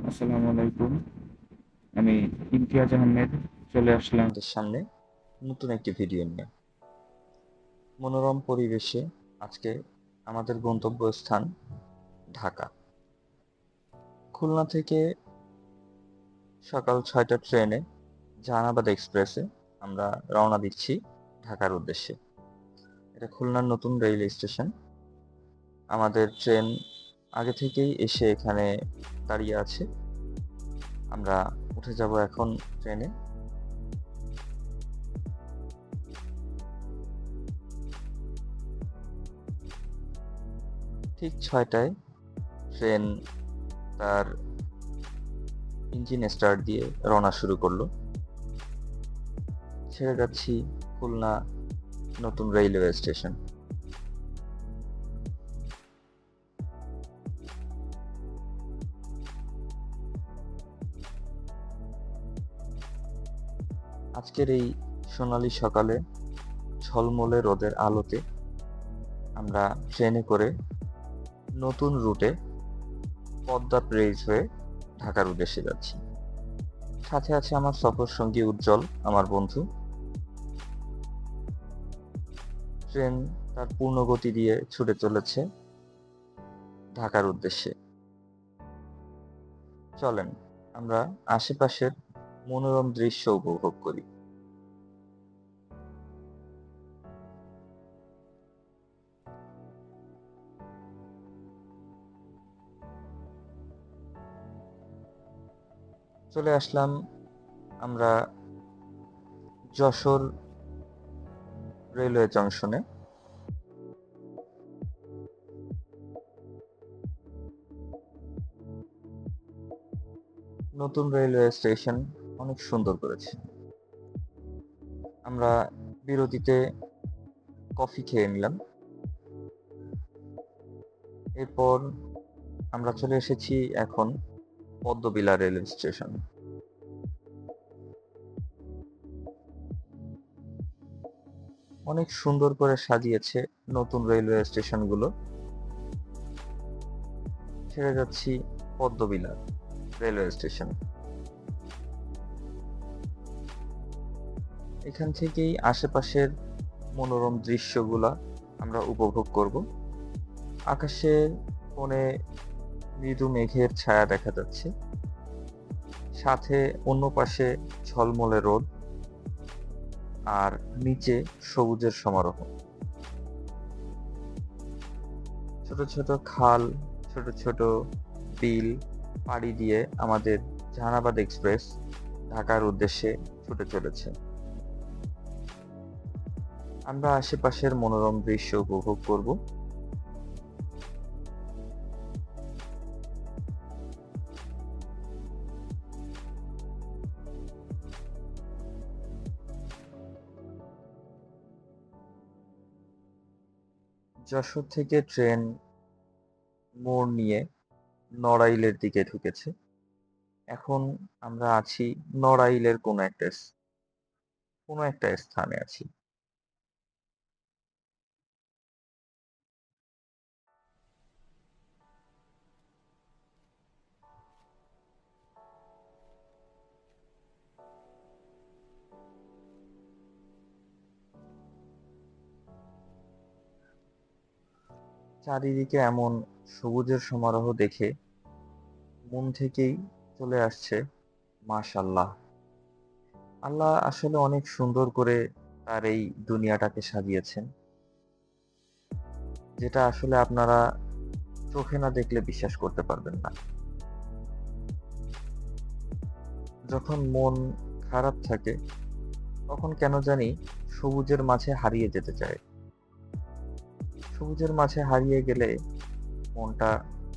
আসসালামু আলাইকুম। আমি ইমতিয়াজ আহমেদ চলে আসলাম। আপনাদের সামনে নতুন একটি ভিডিও নিয়ে। মনোরম পরিবেশে আজকে আমাদের গন্তব্যস্থান ঢাকা। খুলনা থেকে সকাল 6টার ট্রেনে জাহানাবাদ এক্সপ্রেসে আমরা রওনা দিচ্ছি ঢাকার উদ্দেশ্যে। এটা খুলনার নতুন রেল স্টেশন। আমাদের ট্রেন আগে থেকেই এসে এখানে দাঁড়িয়ে আছে। আমরা উঠে যাব এখন ট্রেনে। ঠিক 6টায় ট্রেন তার ইঞ্জিন স্টার্ট দিয়ে রওনা শুরু করলো। ছেড়ে যাচ্ছি খুলনা নতুন রেলওয়ে স্টেশন। আজকের এই সোনালী সকালে ঝলমলে রোদের আলোতে আমরা ট্রেনে করে নতুন রুটে পদ্মা ব্রিজ হয়ে ঢাকার উদ্দেশ্যে যাচ্ছি। সাথে আছে আমার সফর সঙ্গী উজ্জ্বল, আমার বন্ধু। ট্রেন তার পূর্ণ গতি দিয়ে ছুটে চলেছে ঢাকার উদ্দেশ্যে। চলেন আমরা আশেপাশের মনোরম দৃশ্য উপভোগ করি। চলে আসলাম আমরা যশোর রেলওয়ে জংশনে। নতুন রেলওয়ে স্টেশন অনেক সুন্দর করেছে। আমরা বিরতিতে কফি খেয়ে নিলাম। এরপর আমরা চলে এসেছি এখন পদ্মবিলা রেলওয়ে স্টেশন। অনেক সুন্দর করে সাজিয়েছে নতুন রেলওয়ে স্টেশনগুলো। ছেড়ে যাচ্ছি পদ্মবিলা রেলওয়ে স্টেশন। এখান থেকেই আশেপাশের মনোরম দৃশ্যগুলা আমরা উপভোগ করব। আকাশে কোণে মৃদু মেঘের ছায়া দেখা যাচ্ছে, সাথে অন্য পাশে ঝলমলে রোদ, আর নিচে সবুজের সমারোহ। ছোট ছোট খাল, ছোট ছোট বিল পাড়ি দিয়ে আমাদের জাহানাবাদ এক্সপ্রেস ঢাকার উদ্দেশ্যে ছুটে চলেছে। আমরা আশেপাশের মনোরম দৃশ্য উপভোগ করব। যশোর থেকে ট্রেন মোড় নিয়ে নড়াইলের দিকে ঢুকেছে। এখন আমরা আছি নড়াইলের কোনো একটা স্থানে আছি। চারিদিকে এমন সবুজের সমারোহ দেখে মন থেকেই চলে আসছে মাশাআল্লাহ। আল্লাহ আসলে অনেক সুন্দর করে তার এই দুনিয়াটাকে সাজিয়েছেন, যেটা আসলে আপনারা চোখে না দেখলে বিশ্বাস করতে পারবেন না। যখন মন খারাপ থাকে তখন কেন জানি সবুজের মাঝে হারিয়ে যেতে চায়। সবুজের মাঝে হারিয়ে গেলে মনটা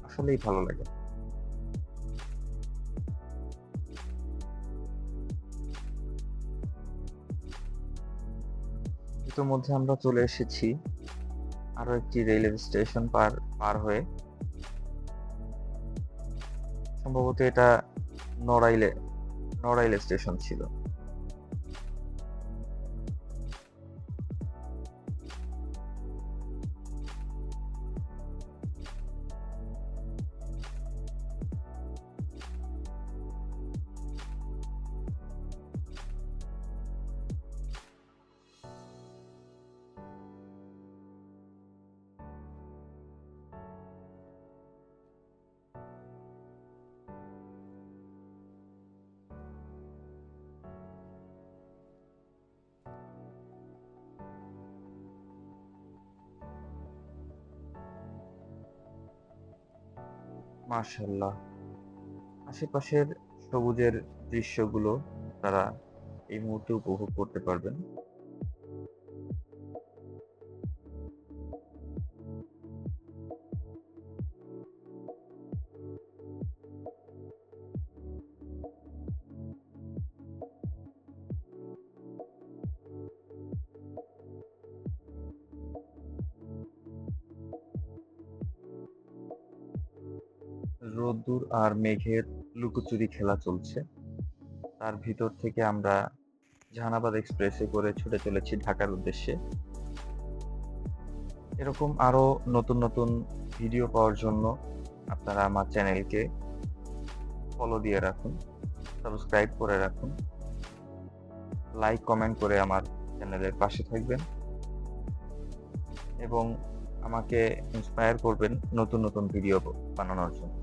আসলেই ভালো লাগে। ইতিমধ্যে আমরা চলে এসেছি আরো একটি রেলওয়ে স্টেশন পার হয়ে। সম্ভবত এটা নড়াইলে স্টেশন ছিল। মাশাআল্লাহ, আশেপাশের সবুজের দৃশ্যগুলো তারা এই মুহূর্তে উপভোগ করতে পারবেন। রোদ্দুর আর মেঘের লুকোচুরি খেলা চলছে। তার ভিতর থেকে আমরা জাহানাবাদ এক্সপ্রেসে করে ছুটে চলেছি ঢাকার উদ্দেশ্যে। এরকম আরো নতুন নতুন ভিডিও পাওয়ার জন্য আপনারা আমার চ্যানেলকে ফলো দিয়ে রাখুন, সাবস্ক্রাইব করে রাখুন, লাইক কমেন্ট করে আমার চ্যানেলের পাশে থাকবেন এবং আমাকে ইন্সপায়ার করবেন নতুন নতুন ভিডিও বানানোর জন্য।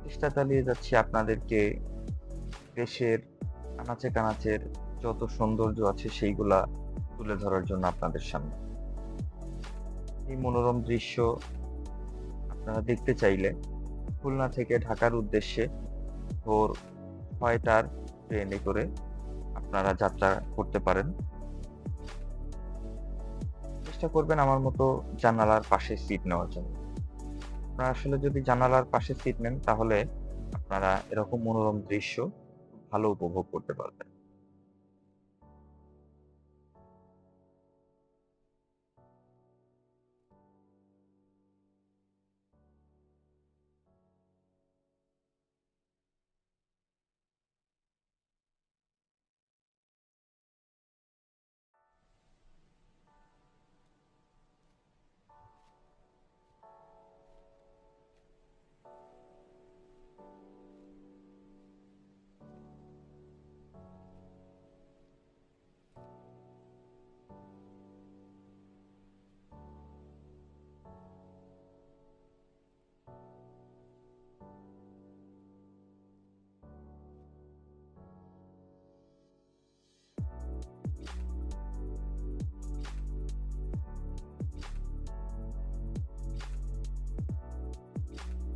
চেষ্টা চালিয়ে যাচ্ছি আপনাদেরকে দেশের আনাচে কানাচের যত সৌন্দর্য আছে সেইগুলা তুলে ধরার জন্য আপনাদের সামনে। এই মনোরম দৃশ্য আপনারা দেখতে চাইলে খুলনা থেকে ঢাকার উদ্দেশ্যে ভোর 6টার ট্রেনে করে আপনারা যাত্রা করতে পারেন। চেষ্টা করবেন আমার মতো জানালার পাশে সিট নেওয়ার জন্য। আপনারা আসলে যদি জানালার পাশে সিট নেন তাহলে আপনারা এরকম মনোরম দৃশ্য ভালো উপভোগ করতে পারবেন।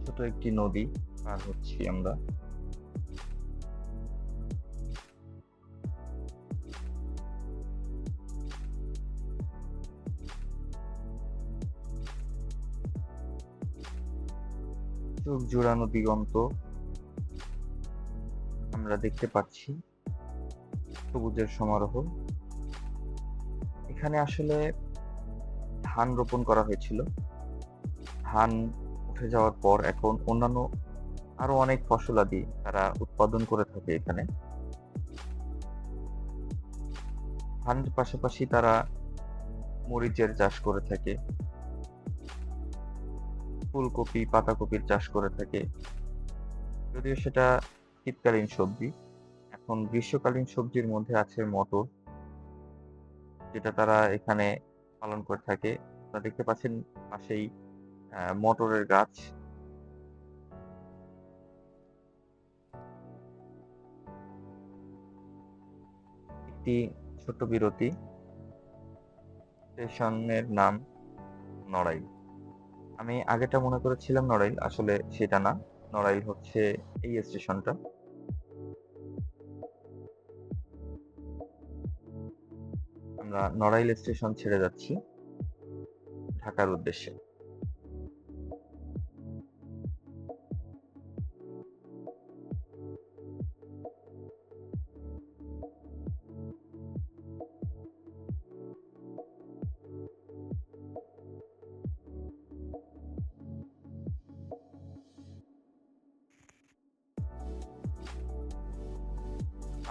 ছোট একটি নদী পার হচ্ছি আমরা। চোখ জোড়ানো দিগন্ত আমরা দেখতে পাচ্ছি, সবুজের সমারোহ। এখানে আসলে ধান রোপণ করা হয়েছিল। ধান উঠে যাওয়ার পর এখন অন্যান্য আরো অনেক ফসলাদি তারা উৎপাদন করে থাকে এখানে। ধানের পাশাপাশি তারা মরিচের চাষ করে থাকে, ফুলকপি পাতাকপির চাষ করে থাকে। যদিও সেটা শীতকালীন সবজি। এখন গ্রীষ্মকালীন সবজির মধ্যে আছে মটর, যেটা তারা এখানে পালন করে থাকে। আপনারা দেখতে পাচ্ছেন পাশেই মটরের গাছ। একটি ছোট্ট বিরতি। স্টেশনের নাম নড়াইল। আমি আগেটা মনে করেছিলাম নড়াইল, আসলে সেটা না। নড়াইল হচ্ছে এই স্টেশনটা। আমরা নড়াইল স্টেশন ছেড়ে যাচ্ছি ঢাকার উদ্দেশ্যে।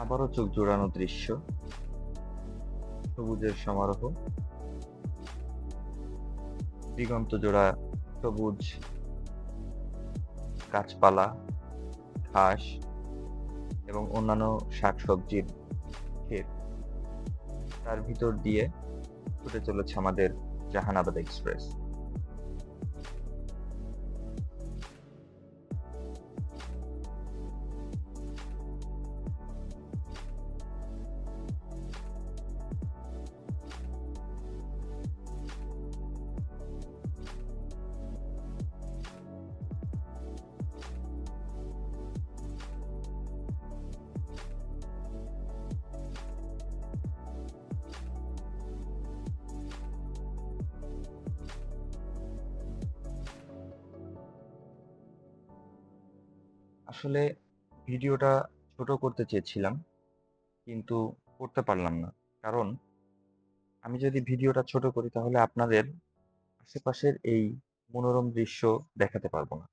আবারও চোখ জোড়ানো দৃশ্য, সবুজের সমারোহ, দিগন্ত জোড়া সবুজ গাছপালা, ঘাস এবং অন্যান্য শাকসবজির ক্ষেত। তার ভিতর দিয়ে ছুটে চলেছে আমাদের জাহানাবাদ এক্সপ্রেস। আসলে ভিডিওটা ছোট করতে চেয়েছিলাম, কিন্তু করতে পারলাম না। কারণ আমি যদি ভিডিওটা ছোট করি তাহলে আপনাদের আশেপাশের এই মনোরম দৃশ্য দেখাতে পারবো না।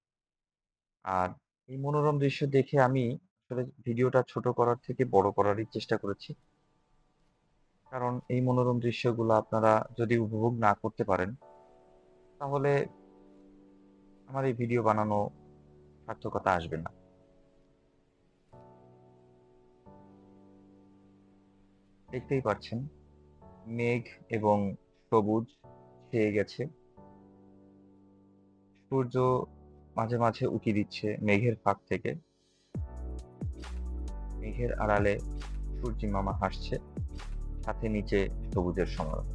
আর এই মনোরম দৃশ্য দেখে আমি আসলে ভিডিওটা ছোট করার থেকে বড় করারই চেষ্টা করেছি। কারণ এই মনোরম দৃশ্যগুলো আপনারা যদি উপভোগ না করতে পারেন, তাহলে আমার এই ভিডিও বানানো সার্থকতা আসবে না। দেখতেই পাচ্ছেন মেঘ এবং সবুজ ছেয়ে গেছে। সূর্য মাঝে মাঝে উঁকি দিচ্ছে মেঘের ফাঁক থেকে। মেঘের আড়ালে সূর্যি মামা হাসছে, সাথে নিচে সবুজের সমারোহ।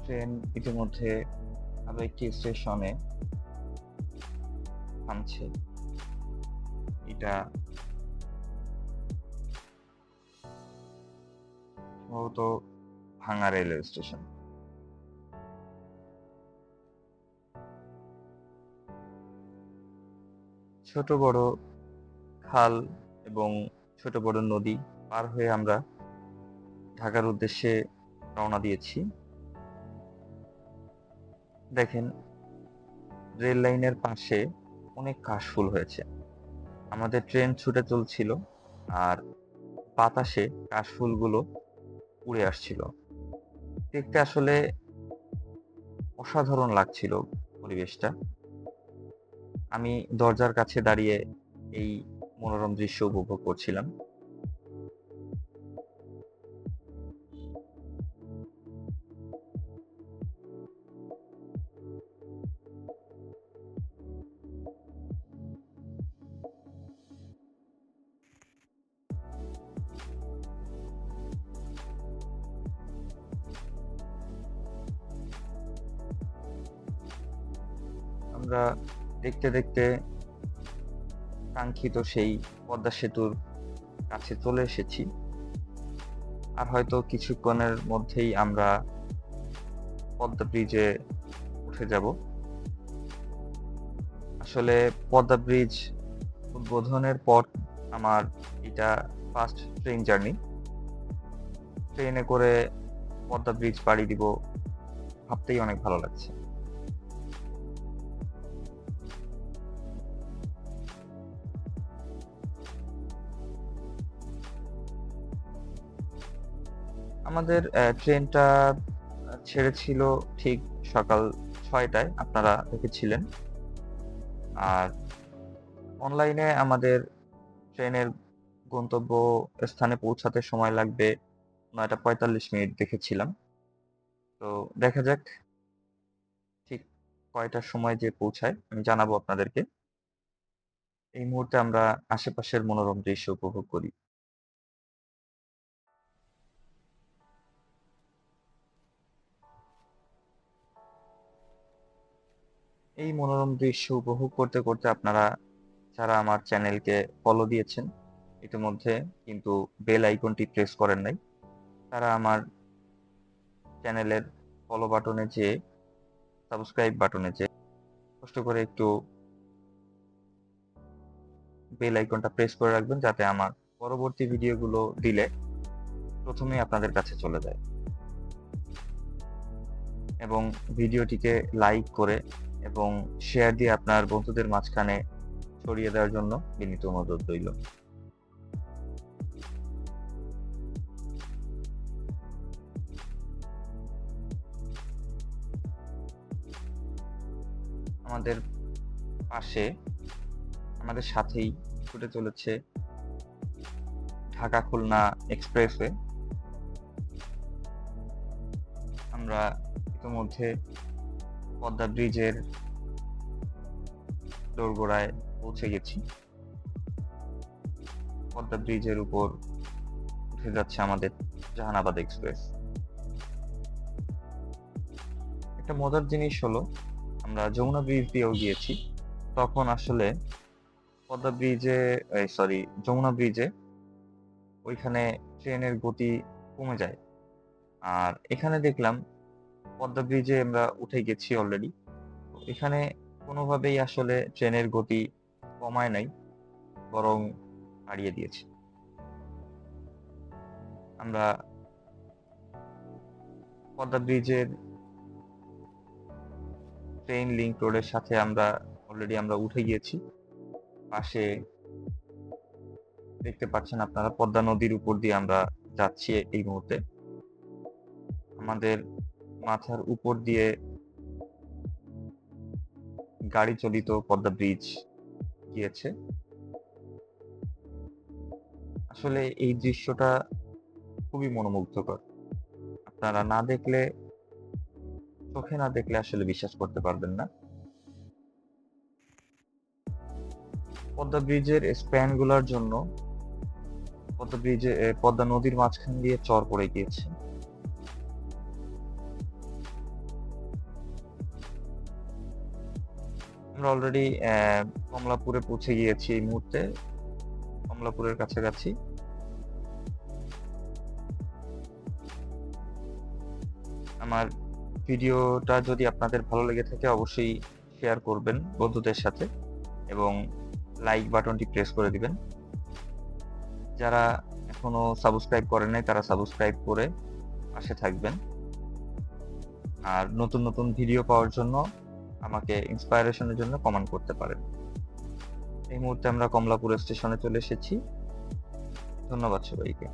ট্রেন ইতিমধ্যে আরো একটি স্টেশনে থামছে। এটা সম্ভবত ভাঙা রেলওয়ে স্টেশন। ছোট বড় খাল এবং ছোট বড় নদী পার হয়ে আমরা ঢাকার উদ্দেশ্যে রওনা দিয়েছি। দেখেন, রেল লাইনের পাশে অনেক কাশফুল হয়েছে। আমাদের ট্রেন ছুটে চলছিল আর বাতাসে কাশফুলগুলো উড়ে আসছিল। দেখতে আসলে অসাধারণ লাগছিল পরিবেশটা। আমি দরজার কাছে দাঁড়িয়ে এই মনোরম দৃশ্য উপভোগ করছিলাম। আমরা দেখতে দেখতে কাঙ্ক্ষিত সেই পদ্মা সেতুর কাছে চলে এসেছি। আর হয়তো কিছুক্ষণের মধ্যেই আমরা পদ্মা ব্রিজে উঠে যাব। আসলে পদ্মা ব্রিজ উদ্বোধনের পর আমার এটা ফার্স্ট ট্রেন জার্নি। ট্রেনে করে পদ্মা ব্রিজ পাড়ি দিব, ভাবতেই অনেক ভালো লাগছে। আমাদের ট্রেনটা ছেড়েছিল ঠিক সকাল 6টায়, আপনারা দেখেছিলেন। আর অনলাইনে আমাদের ট্রেনের গন্তব্য স্থানে পৌঁছাতে সময় লাগবে 9টা 45 মিনিট দেখেছিলাম। তো দেখা যাক ঠিক কয়টার সময় যে পৌঁছায় আমি জানাবো আপনাদেরকে। এই মুহূর্তে আমরা আশেপাশের মনোরম দৃশ্য উপভোগ করি। এই মনোরম দৃশ্য উপভোগ করতে করতে আপনারা যারা আমার চ্যানেলকে ফলো দিয়েছেন ইতিমধ্যে, কিন্তু বেল আইকনটি প্রেস করেন নাই, তারা আমার চ্যানেলের ফলো বাটনে যেয়ে সাবস্ক্রাইব বাটনে যেয়ে কষ্ট করে একটু বেল আইকনটা প্রেস করে রাখবেন, যাতে আমার পরবর্তী ভিডিওগুলো দিলে প্রথমেই আপনাদের কাছে চলে যায়। এবং ভিডিওটিকে লাইক করে এবং শেয়ার দিয়ে আপনার বন্ধুদের মাঝখানে ছড়িয়ে দেওয়ার জন্য বিনীত অনুরোধ রইল। আমাদের পাশে, আমাদের সাথেই ছুটে চলেছে ঢাকা খুলনা এক্সপ্রেসওয়ে। আমরা ইতিমধ্যে পদ্মা ব্রিজের দোরগোড়ায় পৌঁছে গেছি। পদ্মা ব্রিজের উপর উঠে যাচ্ছে আমাদের জাহানাবাদ এক্সপ্রেস। একটা মজার জিনিস হলো, আমরা যমুনা ব্রিজ দিয়েও গিয়েছি, তখন আসলে পদ্মা ব্রিজে যমুনা ব্রিজে ওইখানে ট্রেনের গতি কমে যায়। আর এখানে দেখলাম পদ্মা ব্রিজে আমরা উঠে গেছি অলরেডি, এখানে কোনোভাবেই আসলে ট্রেনের গতি কমায় নাই, বরং বাড়িয়ে দিয়েছে। আমরা পদ্মা ব্রিজের ট্রেন লিংক রোডের সাথে অলরেডি আমরা উঠে গিয়েছি। পাশে দেখতে পাচ্ছেন আপনারা পদ্মা নদীর উপর দিয়ে আমরা যাচ্ছি এই মুহূর্তে। আমাদের মাথার উপর দিয়ে গাড়ি চলিত পদ্মা ব্রিজ গিয়েছে। আসলে এই দৃশ্যটা খুবই মনোমুগ্ধকর। আপনারা চোখে না দেখলে আসলে বিশ্বাস করতে পারবেন না। পদ্মা ব্রিজের স্প্যান গুলার জন্য পদ্মা নদীর মাঝখান দিয়ে চর পড়ে গিয়েছে। আমরা অলরেডি কমলাপুরে পৌঁছে গিয়েছি এই মুহূর্তে, কমলাপুরের কাছাকাছি। আমার ভিডিওটা যদি আপনাদের ভালো লেগে থাকে অবশ্যই শেয়ার করবেন বন্ধুদের সাথে এবং লাইক বাটনটি প্রেস করে দিবেন। যারা এখনো সাবস্ক্রাইব করেন নাই তারা সাবস্ক্রাইব করে পাশে থাকবেন। আর নতুন নতুন ভিডিও পাওয়ার জন্য আমাকে ইন্সপায়ারেশনের জন্য কমেন্ট করতে পারেন। এই মুহূর্তে আমরা কমলাপুর স্টেশনে চলে এসেছি। ধন্যবাদ সবাইকে।